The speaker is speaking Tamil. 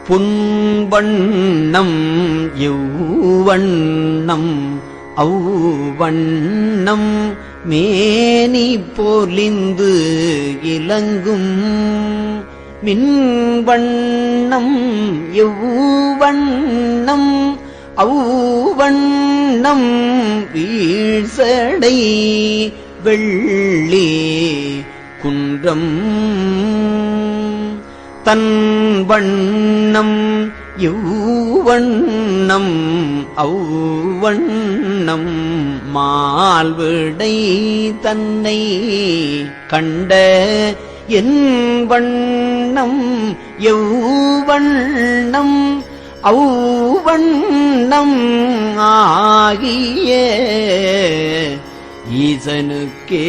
புன்வண்ணம் எவ்வண்ணம் அவ்வண்ணம் மேனி பொலிந்து இலங்கும் மின்வண்ணம் எவ்வண்ணம் அவ்வண்ணம் வீழ்சடை வெள்ளி குன்றம் தன் வண்ணம் எவ்வண்ணம் அவ்வண்ணம் மால்விடை தன்னை கண்ட என் வண்ணம் எவ்வண்ணம் அவ்வண்ணம் ஆகிய ஈசனுக்கே